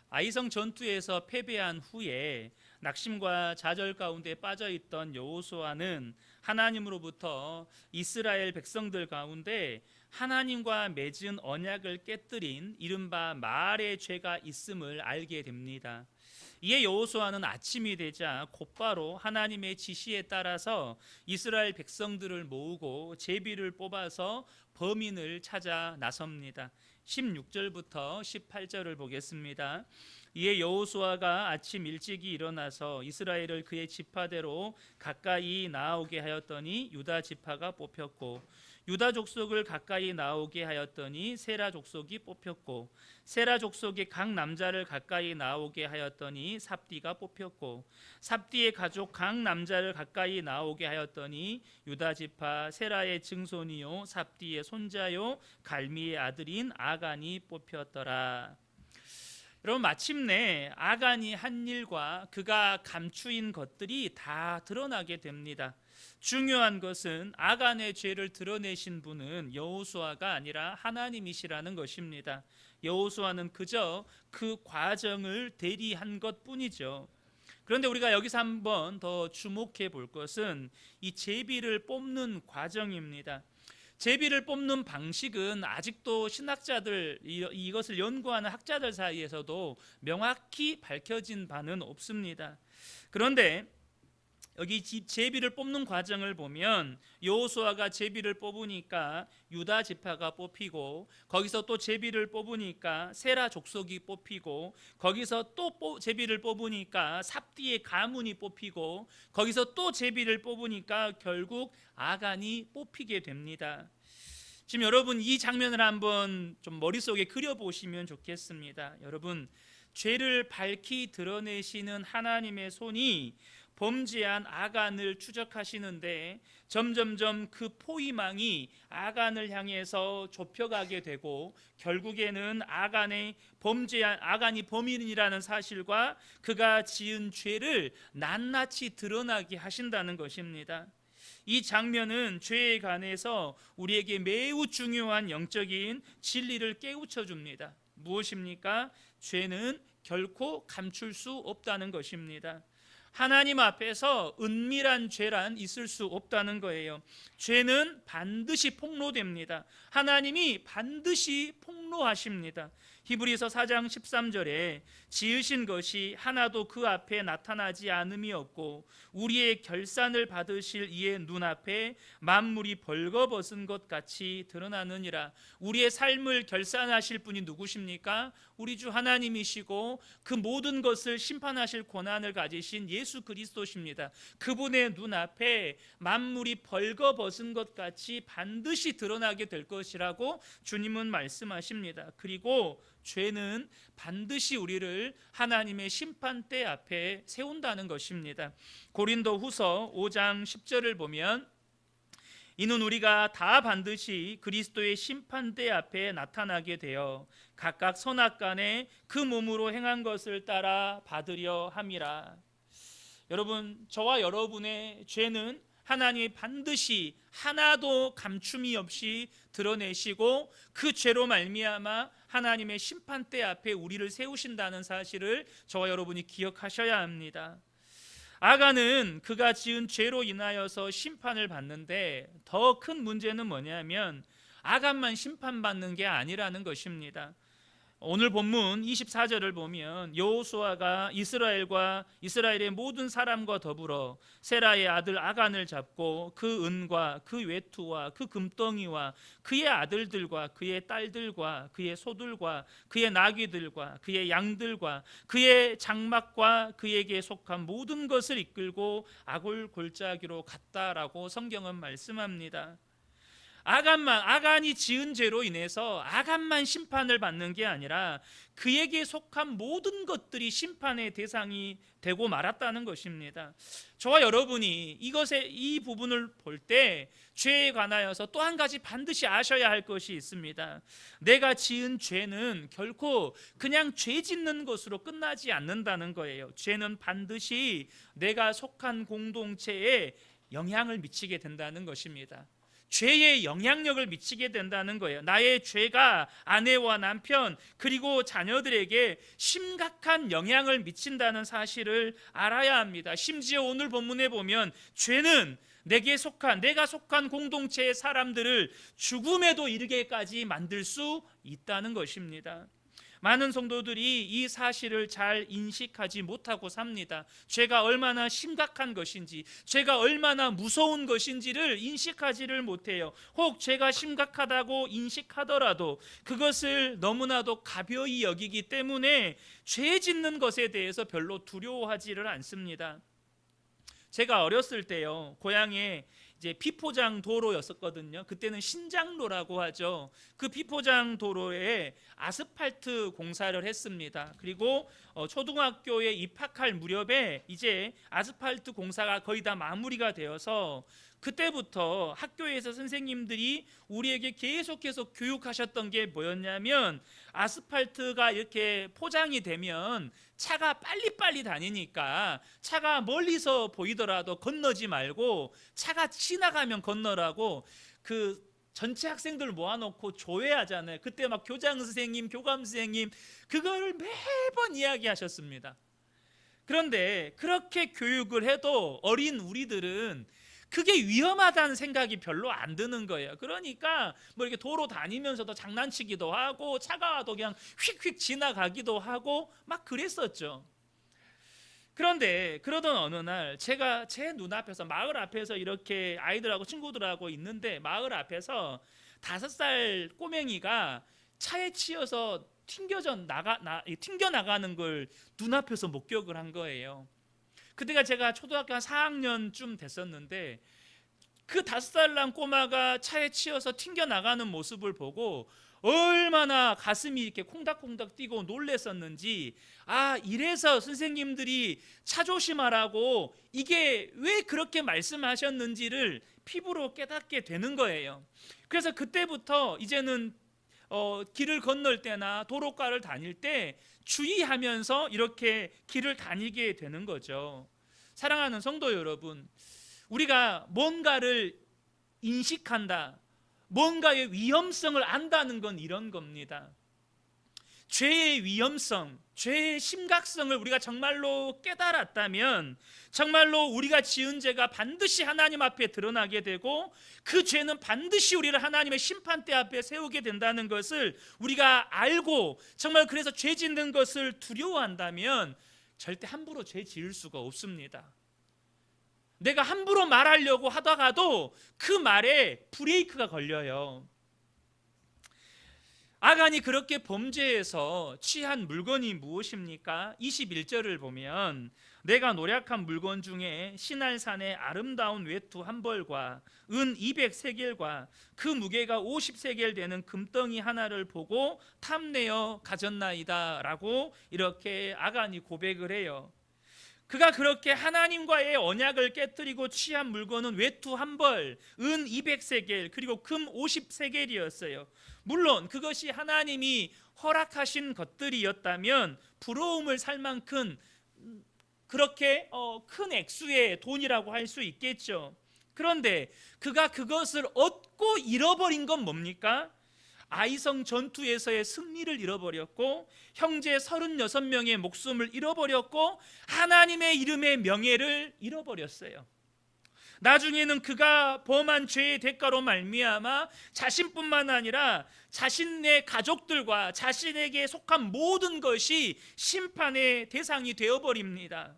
아이성 전투에서 패배한 후에 낙심과 좌절 가운데 빠져 있던 여호수아는 하나님으로부터 이스라엘 백성들 가운데 하나님과 맺은 언약을 깨뜨린 이른바 마알의 죄가 있음을 알게 됩니다. 이에 여호수아는 아침이 되자 곧바로 하나님의 지시에 따라서 이스라엘 백성들을 모으고 제비를 뽑아서 범인을 찾아 나섭니다. 16절부터 18절을 보겠습니다. 이에 여호수아가 아침 일찍이 일어나서 이스라엘을 그의 지파대로 가까이 나오게 하였더니 유다 지파가 뽑혔고, 유다 족속을 가까이 나오게 하였더니 세라 족속이 뽑혔고, 세라 족속의 각 남자를 가까이 나오게 하였더니 삽디가 뽑혔고, 삽디의 가족 각 남자를 가까이 나오게 하였더니 유다 지파 세라의 증손이요 삽디의 손자요 갈미의 아들인 아간이 뽑혔더라. 여러분, 마침내 아간이 한 일과 그가 감추인 것들이 다 드러나게 됩니다. 중요한 것은 아간의 죄를 드러내신 분은 여호수아가 아니라 하나님이시라는 것입니다. 여호수아는 그저 그 과정을 대리한 것뿐이죠. 그런데 우리가 여기서 한번 더 주목해 볼 것은 이 제비를 뽑는 과정입니다. 제비를 뽑는 방식은 아직도 신학자들, 이것을 연구하는 학자들 사이에서도 명확히 밝혀진 바는 없습니다. 그런데 여기 제비를 뽑는 과정을 보면 여호수아가 제비를 뽑으니까 유다 지파가 뽑히고, 거기서 또 제비를 뽑으니까 세라 족속이 뽑히고, 거기서 또 제비를 뽑으니까 삽디의 가문이 뽑히고, 거기서 또 제비를 뽑으니까 결국 아간이 뽑히게 됩니다. 지금 여러분, 이 장면을 한번 좀 머릿속에 그려보시면 좋겠습니다. 여러분, 죄를 밝히 드러내시는 하나님의 손이 범죄한 아간을 추적하시는데 점점점 그 포위망이 아간을 향해서 좁혀가게 되고, 결국에는 아간이 범인이라는 사실과 그가 지은 죄를 낱낱이 드러나게 하신다는 것입니다. 이 장면은 죄에 관해서 우리에게 매우 중요한 영적인 진리를 깨우쳐 줍니다. 무엇입니까? 죄는 결코 감출 수 없다는 것입니다. 하나님 앞에서 은밀한 죄란 있을 수 없다는 거예요. 죄는 반드시 폭로됩니다. 하나님이 반드시 폭로하십니다. 히브리서 4장 13절에 지으신 것이 하나도 그 앞에 나타나지 않음이 없고 우리의 결산을 받으실 이의 눈앞에 만물이 벌거벗은 것 같이 드러나느니라. 우리의 삶을 결산하실 분이 누구십니까? 우리 주 하나님이시고 그 모든 것을 심판하실 권한을 가지신 예수 그리스도십니다. 그분의 눈앞에 만물이 벌거벗은 것 같이 반드시 드러나게 될 것이라고 주님은 말씀하십니다. 그리고 죄는 반드시 우리를 하나님의 심판대 앞에 세운다는 것입니다. 고린도후서 5장 10절을 보면 이는 우리가 다 반드시 그리스도의 심판대 앞에 나타나게 되어 각각 선악간에 그 몸으로 행한 것을 따라 받으려 함이라. 여러분, 저와 여러분의 죄는 하나님이 반드시 하나도 감춤이 없이 드러내시고 그 죄로 말미암아 하나님의 심판대 앞에 우리를 세우신다는 사실을 저와 여러분이 기억하셔야 합니다. 아간은 그가 지은 죄로 인하여서 심판을 받는데 더 큰 문제는 뭐냐면 아간만 심판받는 게 아니라는 것입니다. 오늘 본문 24절을 보면 여호수아가 이스라엘의 모든 사람과 더불어 세라의 아들 아간을 잡고 그 은과 그 외투와 그 금덩이와 그의 아들들과 그의 딸들과 그의 소들과 그의 나귀들과 그의 양들과 그의 장막과 그에게 속한 모든 것을 이끌고 아골 골짜기로 갔다라고 성경은 말씀합니다. 아간이 지은 죄로 인해서 아간만 심판을 받는 게 아니라 그에게 속한 모든 것들이 심판의 대상이 되고 말았다는 것입니다. 저와 여러분이 이 부분을 볼 때 죄에 관하여서 또 한 가지 반드시 아셔야 할 것이 있습니다. 내가 지은 죄는 결코 그냥 죄 짓는 것으로 끝나지 않는다는 거예요. 죄는 반드시 내가 속한 공동체에 영향을 미치게 된다는 것입니다. 죄의 영향력을 미치게 된다는 거예요. 나의 죄가 아내와 남편 그리고 자녀들에게 심각한 영향을 미친다는 사실을 알아야 합니다. 심지어 오늘 본문에 보면 죄는 내가 속한 공동체의 사람들을 죽음에도 이르게까지 만들 수 있다는 것입니다. 많은 성도들이 이 사실을 잘 인식하지 못하고 삽니다. 죄가 얼마나 심각한 것인지, 죄가 얼마나 무서운 것인지를 인식하지를 못해요. 혹 죄가 심각하다고 인식하더라도 그것을 너무나도 가벼이 여기기 때문에 죄 짓는 것에 대해서 별로 두려워하지를 않습니다. 제가 어렸을 때요, 고향에 이제 비포장 도로였었거든요. 그때는 신장로라고 하죠. 그 비포장 도로에 아스팔트 공사를 했습니다. 그리고 초등학교에 입학할 무렵에 이제 아스팔트 공사가 거의 다 마무리가 되어서 그때부터 학교에서 선생님들이 우리에게 계속해서 교육하셨던 게 뭐였냐면, 아스팔트가 이렇게 포장이 되면 차가 빨리빨리 다니니까 차가 멀리서 보이더라도 건너지 말고 차가 지나가면 건너라고 그 전체 학생들 모아놓고 조회하잖아요. 그때 막 교장 선생님, 교감 선생님 그거를 매번 이야기하셨습니다. 그런데 그렇게 교육을 해도 어린 우리들은 그게 위험하다는 생각이 별로 안 드는 거예요. 그러니까 뭐 이렇게 도로 다니면서도 장난치기도 하고 차가 와도 그냥 휙휙 지나가기도 하고 막 그랬었죠. 그런데 그러던 어느 날 제가 제 눈앞에서, 마을 앞에서 이렇게 아이들하고 친구들하고 있는데, 마을 앞에서 5살 꼬맹이가 차에 치여서 튕겨 나가는 걸 눈앞에서 목격을 한 거예요. 그때가 제가 초등학교 한 4학년쯤 됐었는데, 그 5살 난 꼬마가 차에 치여서 튕겨 나가는 모습을 보고 얼마나 가슴이 이렇게 콩닥콩닥 뛰고 놀랬었는지, 아, 이래서 선생님들이 차 조심하라고 이게 왜 그렇게 말씀하셨는지를 피부로 깨닫게 되는 거예요. 그래서 그때부터 이제는 길을 건널 때나 도로가를 다닐 때 주의하면서 이렇게 길을 다니게 되는 거죠. 사랑하는 성도 여러분, 우리가 뭔가를 인식한다, 뭔가의 위험성을 안다는 건 이런 겁니다. 죄의 위험성, 죄의 심각성을 우리가 정말로 깨달았다면 정말로 우리가 지은 죄가 반드시 하나님 앞에 드러나게 되고 그 죄는 반드시 우리를 하나님의 심판대 앞에 세우게 된다는 것을 우리가 알고, 정말 그래서 죄 짓는 것을 두려워한다면 절대 함부로 죄 지을 수가 없습니다. 내가 함부로 말하려고 하다가도 그 말에 브레이크가 걸려요. 아간이 그렇게 범죄해서 취한 물건이 무엇입니까? 21절을 보면 내가 노략한 물건 중에 시날산의 아름다운 외투 한 벌과 은 200세겔과 그 무게가 50세겔 되는 금덩이 하나를 보고 탐내어 가졌나이다 라고 이렇게 아간이 고백을 해요. 그가 그렇게 하나님과의 언약을 깨뜨리고 취한 물건은 외투 한 벌, 은 200세겔, 그리고 금 50세겔이었어요. 물론 그것이 하나님이 허락하신 것들이었다면 부러움을 살 만큼 그렇게 큰 액수의 돈이라고 할 수 있겠죠. 그런데 그가 그것을 얻고 잃어버린 건 뭡니까? 아이성 전투에서의 승리를 잃어버렸고 형제 36명의 목숨을 잃어버렸고 하나님의 이름의 명예를 잃어버렸어요. 나중에는 그가 범한 죄의 대가로 말미암아 자신뿐만 아니라 자신의 가족들과 자신에게 속한 모든 것이 심판의 대상이 되어버립니다.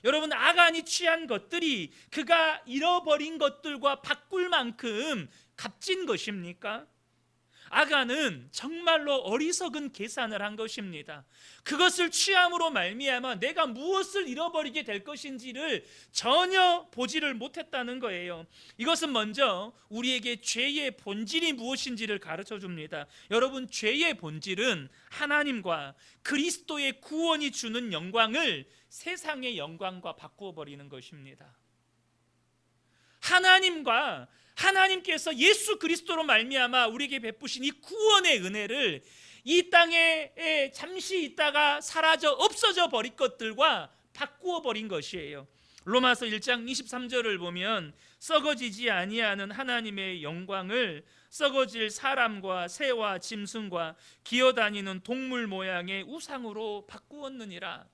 여러분, 아간이 취한 것들이 그가 잃어버린 것들과 바꿀 만큼 값진 것입니까? 아간은 정말로 어리석은 계산을 한 것입니다. 그것을 취함으로 말미암아 내가 무엇을 잃어버리게 될 것인지를 전혀 보지를 못했다는 거예요. 이것은 먼저 우리에게 죄의 본질이 무엇인지를 가르쳐 줍니다. 여러분, 죄의 본질은 하나님과 그리스도의 구원이 주는 영광을 세상의 영광과 바꾸어 버리는 것입니다. 하나님께서 예수 그리스도로 말미암아 우리에게 베푸신 이 구원의 은혜를 이 땅에 잠시 있다가 사라져 없어져 버릴 것들과 바꾸어 버린 것이에요. 로마서 1장 23절을 보면 썩어지지 아니하는 하나님의 영광을 썩어질 사람과 새와 짐승과 기어다니는 동물 모양의 우상으로 바꾸었느니라.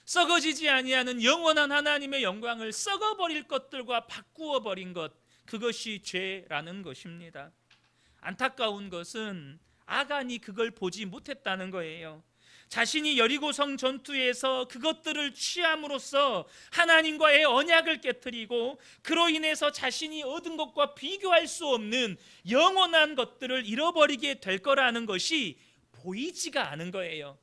썩어지지 아니하는 영원한 하나님의 영광을 썩어버릴 것들과 바꾸어 버린 것, 그것이 죄라는 것입니다. 안타까운 것은 아간이 그걸 보지 못했다는 거예요. 자신이 여리고성 전투에서 그것들을 취함으로써 하나님과의 언약을 깨뜨리고 그로 인해서 자신이 얻은 것과 비교할 수 없는 영원한 것들을 잃어버리게 될 거라는 것이 보이지가 않은 거예요.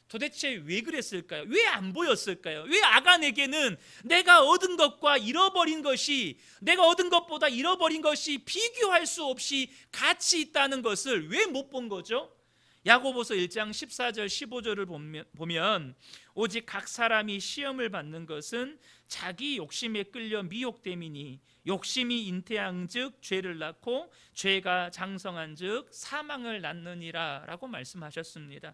도대체 왜 그랬을까요? 왜 안 보였을까요? 왜 아간에게는 내가 얻은 것과 잃어버린 것이, 내가 얻은 것보다 잃어버린 것이 비교할 수 없이 가치 있다는 것을 왜 못 본 거죠? 야고보서 1장 14절 15절을 보면 오직 각 사람이 시험을 받는 것은 자기 욕심에 끌려 미혹됨이니 욕심이 잉태한즉 죄를 낳고 죄가 장성한즉 사망을 낳느니라 라고 말씀하셨습니다.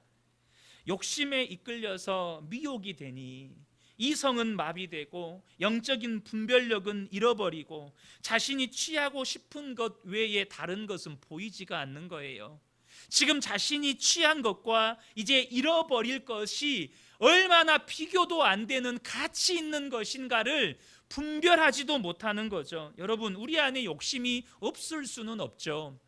욕심에 이끌려서 미혹이 되니 이성은 마비되고 영적인 분별력은 잃어버리고 자신이 취하고 싶은 것 외에 다른 것은 보이지가 않는 거예요. 지금 자신이 취한 것과 이제 잃어버릴 것이 얼마나 비교도 안 되는 가치 있는 것인가를 분별하지도 못하는 거죠. 여러분, 우리 안에 욕심이 없을 수는 없죠.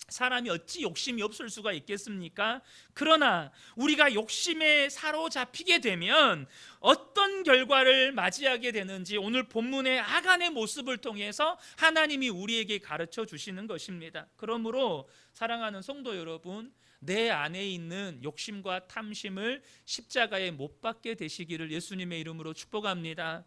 사람이 어찌 욕심이 없을 수가 있겠습니까? 그러나 우리가 욕심에 사로잡히게 되면 어떤 결과를 맞이하게 되는지 오늘 본문의 아간의 모습을 통해서 하나님이 우리에게 가르쳐 주시는 것입니다. 그러므로 사랑하는 성도 여러분, 내 안에 있는 욕심과 탐심을 십자가에 못 박게 되시기를 예수님의 이름으로 축복합니다.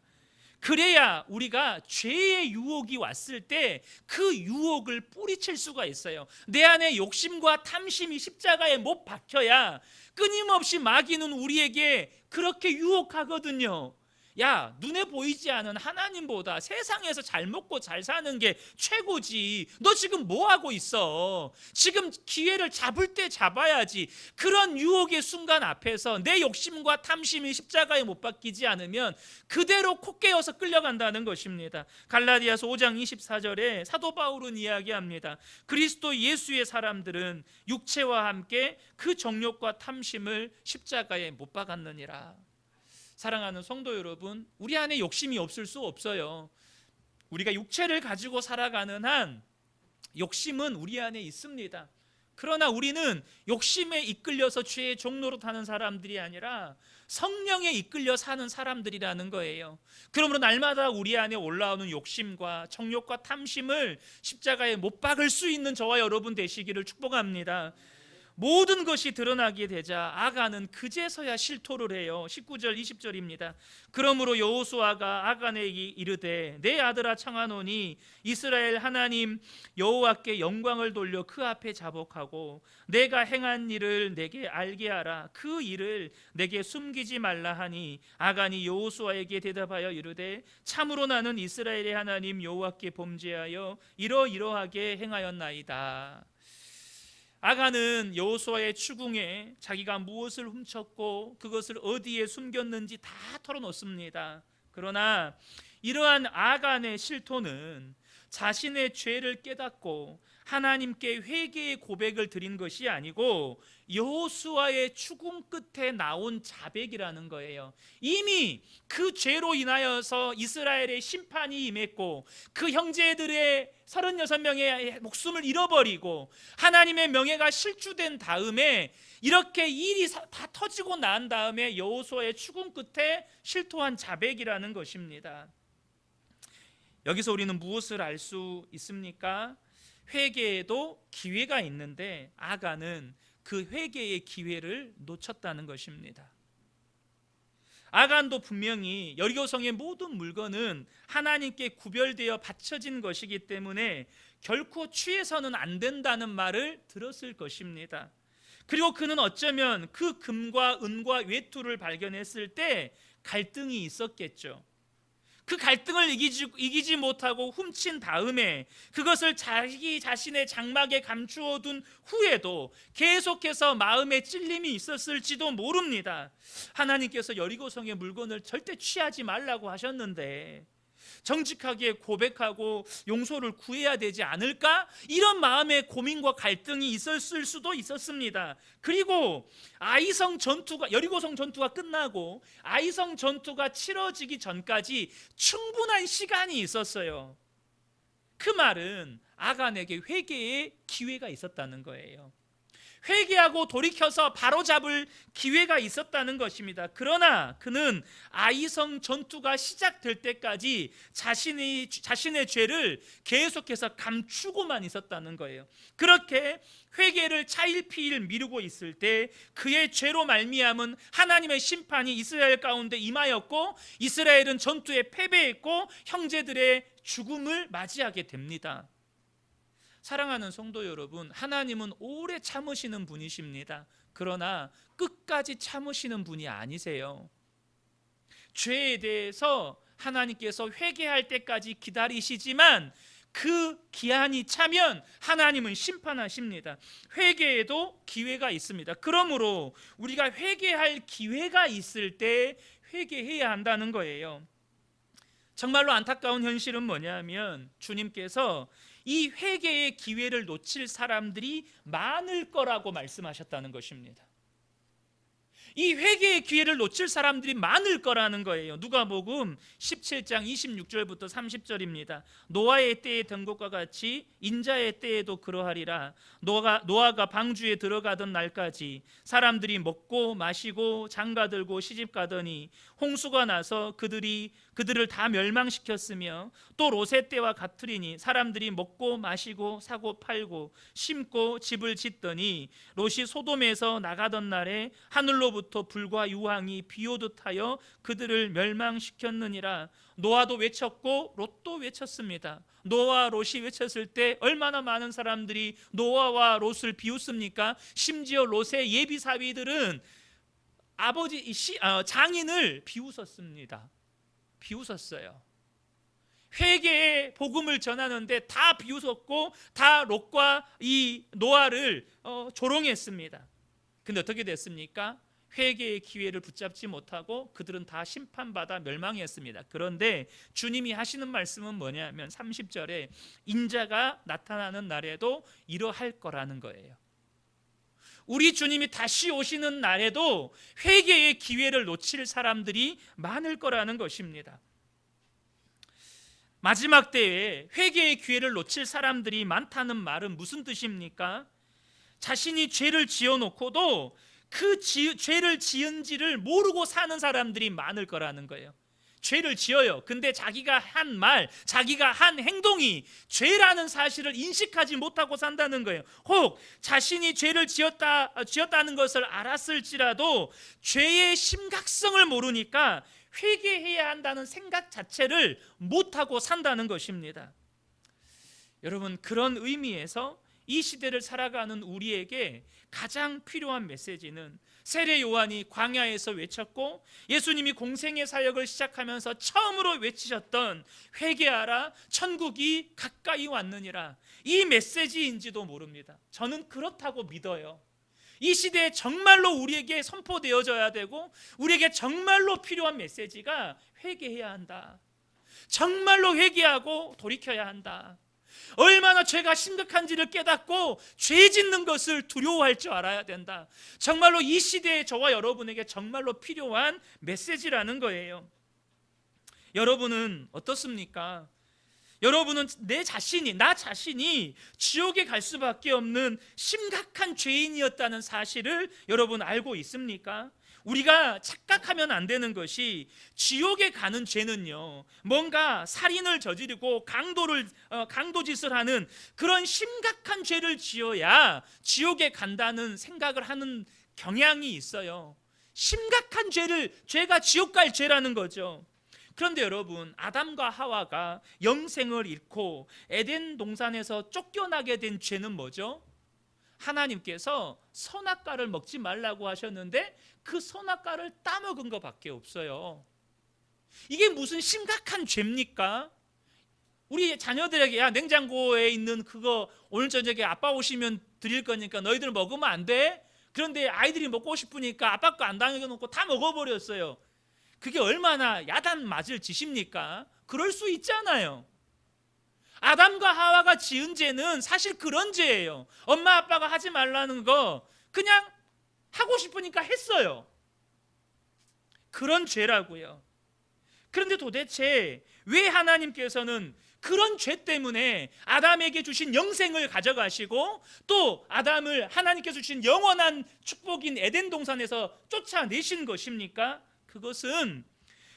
그래야 우리가 죄의 유혹이 왔을 때 그 유혹을 뿌리칠 수가 있어요. 내 안에 욕심과 탐심이 십자가에 못 박혀야 끊임없이 마귀는 우리에게 그렇게 유혹하거든요. 야, 눈에 보이지 않은 하나님보다 세상에서 잘 먹고 잘 사는 게 최고지. 너 지금 뭐 하고 있어? 지금 기회를 잡을 때 잡아야지. 그런 유혹의 순간 앞에서 내 욕심과 탐심이 십자가에 못 박히지 않으면 그대로 콧개어서 끌려간다는 것입니다. 갈라디아서 5장 24절에 사도 바울은 이야기합니다. 그리스도 예수의 사람들은 육체와 함께 그 정욕과 탐심을 십자가에 못 박았느니라. 사랑하는 성도 여러분, 우리 안에 욕심이 없을 수 없어요. 우리가 육체를 가지고 살아가는 한 욕심은 우리 안에 있습니다. 그러나 우리는 욕심에 이끌려서 죄의 종로로 타는 사람들이 아니라 성령에 이끌려 사는 사람들이라는 거예요. 그러므로 날마다 우리 안에 올라오는 욕심과 정욕과 탐심을 십자가에 못 박을 수 있는 저와 여러분 되시기를 축복합니다. 모든 것이 드러나게 되자 아간은 그제서야 실토를 해요. 19절 20절입니다. 그러므로 여호수아가 아간에게 이르되 내 아들아 청하노니 이스라엘 하나님 여호와께 영광을 돌려 그 앞에 자복하고 내가 행한 일을 내게 알게 하라. 그 일을 내게 숨기지 말라 하니 아간이 여호수아에게 대답하여 이르되 참으로 나는 이스라엘의 하나님 여호와께 범죄하여 이러이러하게 행하였나이다. 아간은 여호수아의 추궁에 자기가 무엇을 훔쳤고 그것을 어디에 숨겼는지 다 털어놓습니다. 그러나 이러한 아간의 실토는 자신의 죄를 깨닫고 하나님께 회개의 고백을 드린 것이 아니고 여호수아의 추궁 끝에 나온 자백이라는 거예요. 이미 그 죄로 인하여서 이스라엘의 심판이 임했고 그 형제들의 36명의 목숨을 잃어버리고 하나님의 명예가 실추된 다음에 이렇게 일이 다 터지고 난 다음에 여호수아의 추궁 끝에 실토한 자백이라는 것입니다. 여기서 우리는 무엇을 알 수 있습니까? 회개에도 기회가 있는데 아간은 그 회개의 기회를 놓쳤다는 것입니다. 아간도 분명히 여리고성의 모든 물건은 하나님께 구별되어 바쳐진 것이기 때문에 결코 취해서는 안 된다는 말을 들었을 것입니다. 그리고 그는 어쩌면 그 금과 은과 외투를 발견했을 때 갈등이 있었겠죠. 그 갈등을 이기지 못하고 훔친 다음에 그것을 자기 자신의 장막에 감추어 둔 후에도 계속해서 마음에 찔림이 있었을지도 모릅니다. 하나님께서 여리고성의 물건을 절대 취하지 말라고 하셨는데 정직하게 고백하고 용서를 구해야 되지 않을까? 이런 마음의 고민과 갈등이 있었을 수도 있었습니다. 그리고 여리고성 전투가 끝나고 아이성 전투가 치러지기 전까지 충분한 시간이 있었어요. 그 말은 아간에게 회개의 기회가 있었다는 거예요. 회개하고 돌이켜서 바로잡을 기회가 있었다는 것입니다. 그러나 그는 아이성 전투가 시작될 때까지 자신의 죄를 계속해서 감추고만 있었다는 거예요. 그렇게 회개를 차일피일 미루고 있을 때 그의 죄로 말미암은 하나님의 심판이 이스라엘 가운데 임하였고 이스라엘은 전투에 패배했고 형제들의 죽음을 맞이하게 됩니다. 사랑하는 성도 여러분, 하나님은 오래 참으시는 분이십니다. 그러나 끝까지 참으시는 분이 아니세요. 죄에 대해서 하나님께서 회개할 때까지 기다리시지만 그 기한이 차면 하나님은 심판하십니다. 회개에도 기회가 있습니다. 그러므로 우리가 회개할 기회가 있을 때 회개해야 한다는 거예요. 정말로 안타까운 현실은 뭐냐면 주님께서 이 회개의 기회를 놓칠 사람들이 많을 거라고 말씀하셨다는 것입니다. 이 회개의 기회를 놓칠 사람들이 많을 거라는 거예요. 누가복음 17장 26절부터 30절입니다. 노아의 때에 된 것과 같이 인자의 때에도 그러하리라. 노아가 방주에 들어가던 날까지 사람들이 먹고 마시고 장가들고 시집가더니 홍수가 나서 그들을 다 멸망시켰으며 또 롯의 때와 같으리니 사람들이 먹고 마시고 사고 팔고 심고 집을 짓더니 롯이 소돔에서 나가던 날에 하늘로부터 불과 유황이 비오듯 하여 그들을 멸망시켰느니라. 노아도 외쳤고 롯도 외쳤습니다. 노아와 롯이 외쳤을 때 얼마나 많은 사람들이 노아와 롯을 비웃습니까? 심지어 롯의 예비 사위들은 장인을 비웃었습니다. 비웃었어요. 회개의 복음을 전하는데 다 비웃었고 다 롯과 이 노아를 조롱했습니다. 근데 어떻게 됐습니까? 회개의 기회를 붙잡지 못하고 그들은 다 심판받아 멸망했습니다. 그런데 주님이 하시는 말씀은 뭐냐면 30절에 인자가 나타나는 날에도 이러할 거라는 거예요. 우리 주님이 다시 오시는 날에도 회개의 기회를 놓칠 사람들이 많을 거라는 것입니다. 마지막 때에 회개의 기회를 놓칠 사람들이 많다는 말은 무슨 뜻입니까? 자신이 죄를 지어놓고도 그 죄를 지은지를 모르고 사는 사람들이 많을 거라는 거예요. 죄를 지어요. 근데 자기가 한 말, 자기가 한 행동이 죄라는 사실을 인식하지 못하고 산다는 거예요. 혹 자신이 죄를 지었다는 것을 알았을지라도 죄의 심각성을 모르니까 회개해야 한다는 생각 자체를 못하고 산다는 것입니다. 여러분, 그런 의미에서 이 시대를 살아가는 우리에게 가장 필요한 메시지는 세례 요한이 광야에서 외쳤고 예수님이 공생의 사역을 시작하면서 처음으로 외치셨던 회개하라 천국이 가까이 왔느니라, 이 메시지인지도 모릅니다. 저는 그렇다고 믿어요. 이 시대에 정말로 우리에게 선포되어져야 되고 우리에게 정말로 필요한 메시지가 회개해야 한다. 정말로 회개하고 돌이켜야 한다. 얼마나 죄가 심각한지를 깨닫고 죄 짓는 것을 두려워할 줄 알아야 된다. 정말로 이 시대에 저와 여러분에게 정말로 필요한 메시지라는 거예요. 여러분은 어떻습니까? 여러분은 나 자신이 지옥에 갈 수밖에 없는 심각한 죄인이었다는 사실을 여러분 알고 있습니까? 우리가 착각하면 안 되는 것이 지옥에 가는 죄는요, 뭔가 살인을 저지르고 강도짓을 하는 그런 심각한 죄를 지어야 지옥에 간다는 생각을 하는 경향이 있어요. 심각한 죄가 지옥 갈 죄라는 거죠. 그런데 여러분, 아담과 하와가 영생을 잃고 에덴 동산에서 쫓겨나게 된 죄는 뭐죠? 하나님께서 선악과를 먹지 말라고 하셨는데 그 선악과를 따먹은 것밖에 없어요. 이게 무슨 심각한 죄입니까? 우리 자녀들에게 야, 냉장고에 있는 그거 오늘 저녁에 아빠 오시면 드릴 거니까 너희들 먹으면 안 돼? 그런데 아이들이 먹고 싶으니까 아빠 거 안 당겨놓고 다 먹어버렸어요. 그게 얼마나 야단 맞을 짓입니까? 그럴 수 있잖아요. 아담과 하와가 지은 죄는 사실 그런 죄예요. 엄마 아빠가 하지 말라는 거 그냥 하고 싶으니까 했어요. 그런 죄라고요. 그런데 도대체 왜 하나님께서는 그런 죄 때문에 아담에게 주신 영생을 가져가시고 또 아담을 하나님께서 주신 영원한 축복인 에덴 동산에서 쫓아내신 것입니까? 그것은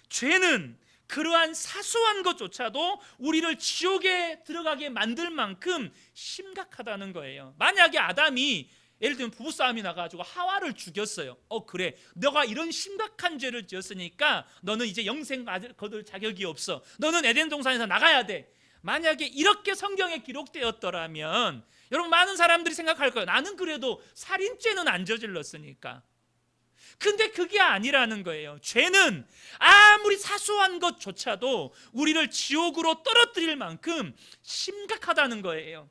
죄는 그러한 사소한 것조차도 우리를 지옥에 들어가게 만들 만큼 심각하다는 거예요. 만약에 아담이 예를 들면 부부싸움이 나가지고 하와를 죽였어요. 그래, 너가 이런 심각한 죄를 지었으니까 너는 이제 영생 거둘 자격이 없어. 너는 에덴 동산에서 나가야 돼. 만약에 이렇게 성경에 기록되었더라면 여러분, 많은 사람들이 생각할 거예요. 나는 그래도 살인죄는 안 저질렀으니까. 근데 그게 아니라는 거예요. 죄는 아무리 사소한 것조차도 우리를 지옥으로 떨어뜨릴 만큼 심각하다는 거예요.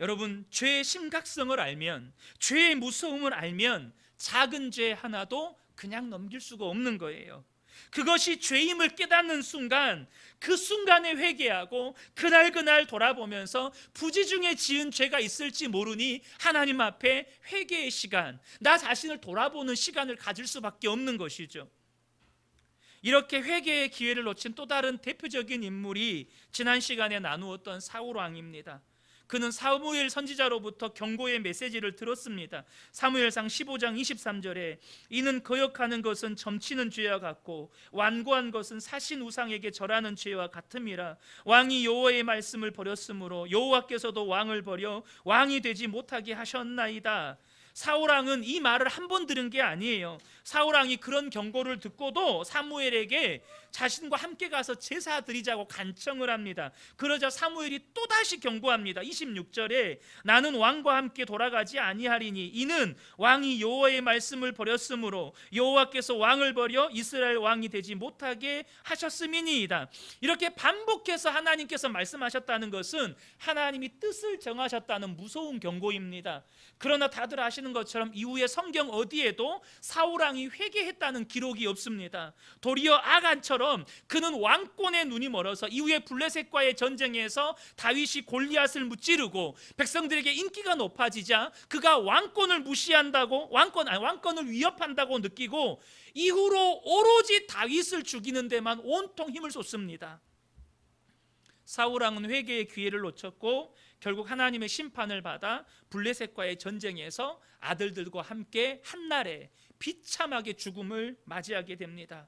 여러분, 죄의 심각성을 알면, 죄의 무서움을 알면 작은 죄 하나도 그냥 넘길 수가 없는 거예요. 그것이 죄임을 깨닫는 순간, 그 순간에 회개하고 그날 돌아보면서 부지 중에 지은 죄가 있을지 모르니 하나님 앞에 회개의 시간, 나 자신을 돌아보는 시간을 가질 수밖에 없는 것이죠. 이렇게 회개의 기회를 놓친 또 다른 대표적인 인물이 지난 시간에 나누었던 사울 왕입니다. 그는 사무엘 선지자로부터 경고의 메시지를 들었습니다. 사무엘상 15장 23절에 이는 거역하는 것은 점치는 죄와 같고 완고한 것은 사신 우상에게 절하는 죄와 같음이라. 왕이 여호와의 말씀을 버렸으므로 여호와께서도 왕을 버려 왕이 되지 못하게 하셨나이다. 사울왕은 이 말을 한 번 들은 게 아니에요. 사울왕이 그런 경고를 듣고도 사무엘에게 자신과 함께 가서 제사 드리자고 간청을 합니다. 그러자 사무엘이 또다시 경고합니다. 26절에 나는 왕과 함께 돌아가지 아니하리니 이는 왕이 여호와의 말씀을 버렸으므로 여호와께서 왕을 버려 이스라엘 왕이 되지 못하게 하셨음이니이다. 이렇게 반복해서 하나님께서 말씀하셨다는 것은 하나님이 뜻을 정하셨다는 무서운 경고입니다. 그러나 다들 아시는 것처럼 이후에 성경 어디에도 사울왕이 회개했다는 기록이 없습니다. 도리어 아간처럼 그는 왕권의 눈이 멀어서 이후에 블레셋과의 전쟁에서 다윗이 골리앗을 무찌르고 백성들에게 인기가 높아지자 그가 왕권을 무시한다고 왕권을 위협한다고 느끼고 이후로 오로지 다윗을 죽이는 데만 온통 힘을 쏟습니다. 사울왕은 회개의 기회를 놓쳤고 결국 하나님의 심판을 받아 블레셋과의 전쟁에서 아들들과 함께 한날에 비참하게 죽음을 맞이하게 됩니다.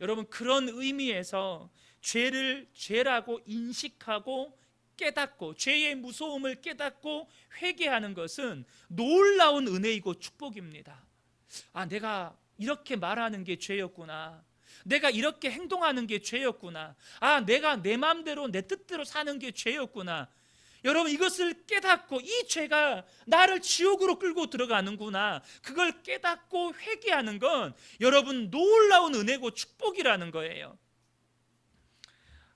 여러분, 그런 의미에서 죄를 죄라고 인식하고 깨닫고 죄의 무서움을 깨닫고 회개하는 것은 놀라운 은혜이고 축복입니다. 내가 이렇게 말하는 게 죄였구나. 내가 이렇게 행동하는 게 죄였구나. 내가 내 마음대로 내 뜻대로 사는 게 죄였구나. 여러분, 이것을 깨닫고 이 죄가 나를 지옥으로 끌고 들어가는구나, 그걸 깨닫고 회개하는 건 여러분 놀라운 은혜고 축복이라는 거예요.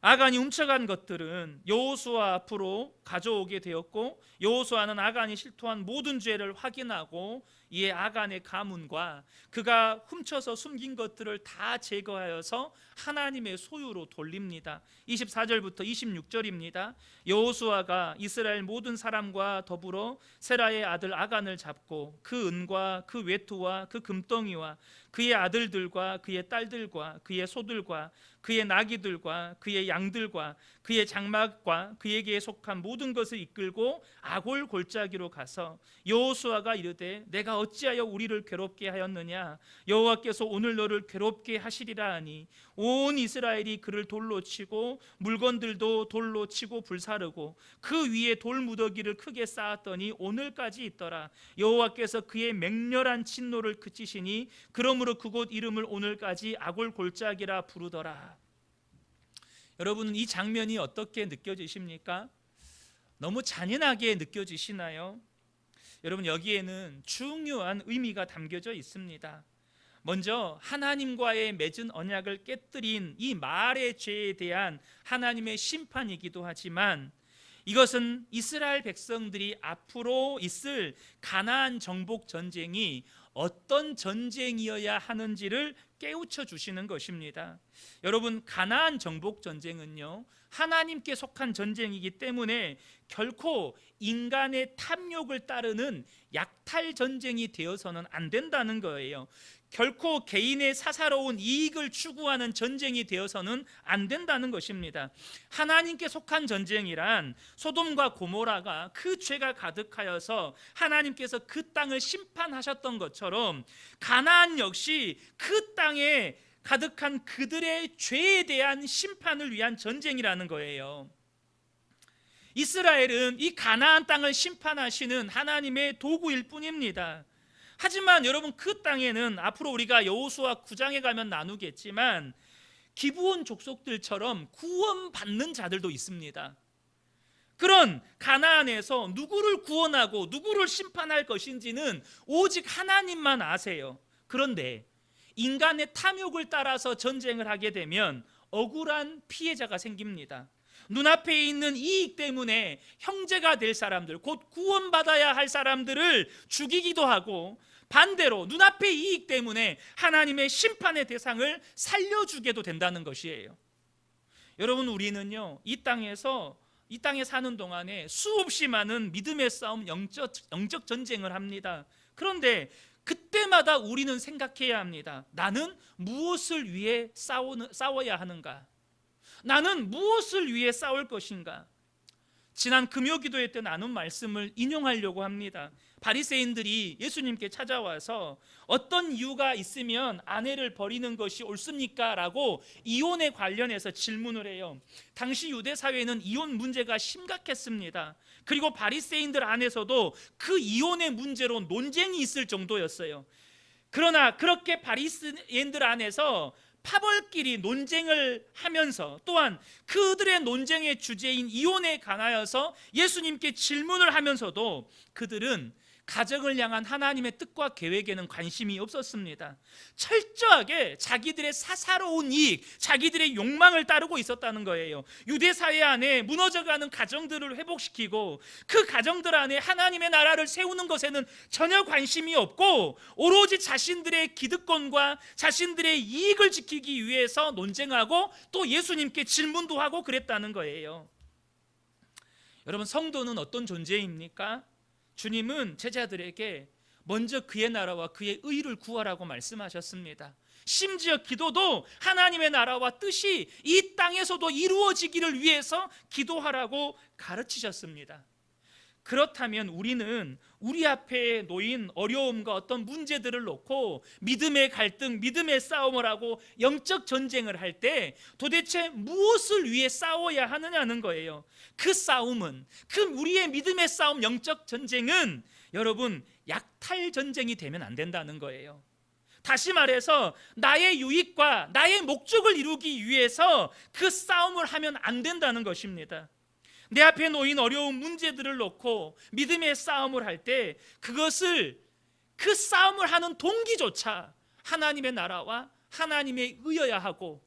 아간이 훔쳐간 것들은 여호수아 앞으로 가져오게 되었고 여호수아는 아간이 실토한 모든 죄를 확인하고 이에 아간의 가문과 그가 훔쳐서 숨긴 것들을 다 제거하여서 하나님의 소유로 돌립니다. 24절부터 26절입니다. 여호수아가 이스라엘 모든 사람과 더불어 세라의 아들 아간을 잡고 그 은과 그 외투와 그 금덩이와 그의 아들들과 그의 딸들과 그의 소들과 그의 나귀들과 그의 양들과 그의 장막과 그에게 속한 모든 것을 이끌고 아골 골짜기로 가서 여호수아가 이르되 내가 어찌하여 우리를 괴롭게 하였느냐, 여호와께서 오늘 너를 괴롭게 하시리라 하니 온 이스라엘이 그를 돌로 치고 물건들도 돌로 치고 불사르고 그 위에 돌 무더기를 크게 쌓았더니 오늘까지 있더라. 여호와께서 그의 맹렬한 진노를 그치시니 그러므로 그곳 이름을 오늘까지 아골 골짜기라 부르더라. 여러분은 이 장면이 어떻게 느껴지십니까? 너무 잔인하게 느껴지시나요? 여러분, 여기에는 중요한 의미가 담겨져 있습니다. 먼저 하나님과의 맺은 언약을 깨뜨린 이 말의 죄에 대한 하나님의 심판이기도 하지만, 이것은 이스라엘 백성들이 앞으로 있을 가나안 정복 전쟁이 어떤 전쟁이어야 하는지를 깨우쳐 주시는 것입니다. 여러분, 가나안 정복 전쟁은요, 하나님께 속한 전쟁이기 때문에 결코 인간의 탐욕을 따르는 약탈 전쟁이 되어서는 안 된다는 거예요. 결코 개인의 사사로운 이익을 추구하는 전쟁이 되어서는 안 된다는 것입니다. 하나님께 속한 전쟁이란 소돔과 고모라가 그 죄가 가득하여서 하나님께서 그 땅을 심판하셨던 것처럼 가나안 역시 그 땅에 가득한 그들의 죄에 대한 심판을 위한 전쟁이라는 거예요. 이스라엘은 이 가나안 땅을 심판하시는 하나님의 도구일 뿐입니다. 하지만 여러분, 그 땅에는 앞으로 우리가 여호수아 9장에 가면 나누겠지만 기브온 족속들처럼 구원받는 자들도 있습니다. 그런 가나안에서 누구를 구원하고 누구를 심판할 것인지는 오직 하나님만 아세요. 그런데 인간의 탐욕을 따라서 전쟁을 하게 되면 억울한 피해자가 생깁니다. 눈앞에 있는 이익 때문에 형제가 될 사람들, 곧 구원받아야 할 사람들을 죽이기도 하고, 반대로 눈앞의 이익 때문에 하나님의 심판의 대상을 살려주게도 된다는 것이에요. 여러분, 우리는요, 이 땅에 사는 동안에 수없이 많은 믿음의 싸움, 영적 전쟁을 합니다. 그런데 그때마다 우리는 생각해야 합니다. 나는 무엇을 위해 싸워야 하는가? 나는 무엇을 위해 싸울 것인가? 지난 금요기도회 때 나눈 말씀을 인용하려고 합니다. 바리새인들이 예수님께 찾아와서 어떤 이유가 있으면 아내를 버리는 것이 옳습니까? 라고 이혼에 관련해서 질문을 해요. 당시 유대 사회는 이혼 문제가 심각했습니다. 그리고 바리새인들 안에서도 그 이혼의 문제로 논쟁이 있을 정도였어요. 그러나 그렇게 바리새인들 안에서 파벌끼리 논쟁을 하면서, 또한 그들의 논쟁의 주제인 이혼에 관하여서 예수님께 질문을 하면서도 그들은 가정을 향한 하나님의 뜻과 계획에는 관심이 없었습니다. 철저하게 자기들의 사사로운 이익, 자기들의 욕망을 따르고 있었다는 거예요. 유대 사회 안에 무너져가는 가정들을 회복시키고 그 가정들 안에 하나님의 나라를 세우는 것에는 전혀 관심이 없고, 오로지 자신들의 기득권과 자신들의 이익을 지키기 위해서 논쟁하고 또 예수님께 질문도 하고 그랬다는 거예요. 여러분, 성도는 어떤 존재입니까? 주님은 제자들에게 먼저 그의 나라와 그의 의를 구하라고 말씀하셨습니다. 심지어 기도도 하나님의 나라와 뜻이 이 땅에서도 이루어지기를 위해서 기도하라고 가르치셨습니다. 그렇다면 우리는 우리 앞에 놓인 어려움과 어떤 문제들을 놓고 믿음의 갈등, 믿음의 싸움을 하고 영적 전쟁을 할 때 도대체 무엇을 위해 싸워야 하느냐는 거예요. 그 싸움은, 그 우리의 믿음의 싸움, 영적 전쟁은 여러분, 약탈 전쟁이 되면 안 된다는 거예요. 다시 말해서 나의 유익과 나의 목적을 이루기 위해서 그 싸움을 하면 안 된다는 것입니다. 내 앞에 놓인 어려운 문제들을 놓고 믿음의 싸움을 할 때 그 싸움을 하는 동기조차 하나님의 나라와 하나님의 의여야 하고,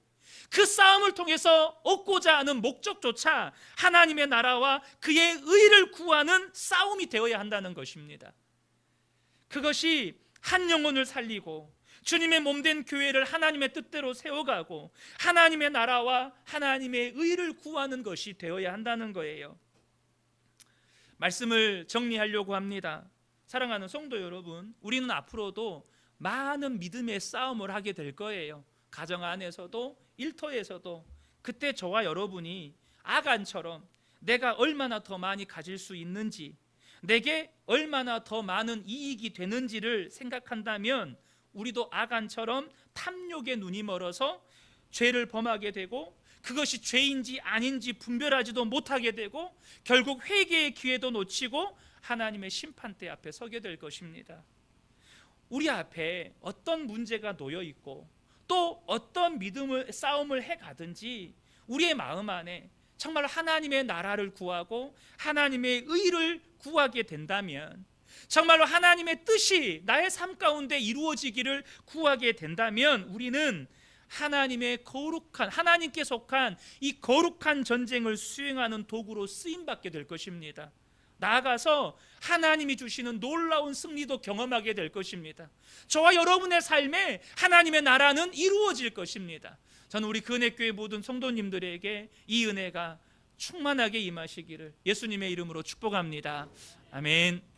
그 싸움을 통해서 얻고자 하는 목적조차 하나님의 나라와 그의 의를 구하는 싸움이 되어야 한다는 것입니다. 그것이 한 영혼을 살리고 주님의 몸된 교회를 하나님의 뜻대로 세워가고 하나님의 나라와 하나님의 의를 구하는 것이 되어야 한다는 거예요. 말씀을 정리하려고 합니다. 사랑하는 성도 여러분, 우리는 앞으로도 많은 믿음의 싸움을 하게 될 거예요. 가정 안에서도 일터에서도. 그때 저와 여러분이 아간처럼 내가 얼마나 더 많이 가질 수 있는지, 내게 얼마나 더 많은 이익이 되는지를 생각한다면 우리도 아간처럼 탐욕에 눈이 멀어서 죄를 범하게 되고, 그것이 죄인지 아닌지 분별하지도 못하게 되고, 결국 회개의 기회도 놓치고 하나님의 심판대 앞에 서게 될 것입니다. 우리 앞에 어떤 문제가 놓여 있고 또 어떤 믿음의 싸움을 해가든지 우리의 마음 안에 정말 하나님의 나라를 구하고 하나님의 의를 구하게 된다면, 정말로 하나님의 뜻이 나의 삶 가운데 이루어지기를 구하게 된다면 우리는 하나님의 거룩한, 하나님께 속한 이 거룩한 전쟁을 수행하는 도구로 쓰임받게 될 것입니다. 나아가서 하나님이 주시는 놀라운 승리도 경험하게 될 것입니다. 저와 여러분의 삶에 하나님의 나라는 이루어질 것입니다. 저는 우리 근혜교회 모든 성도님들에게 이 은혜가 충만하게 임하시기를 예수님의 이름으로 축복합니다. 아멘.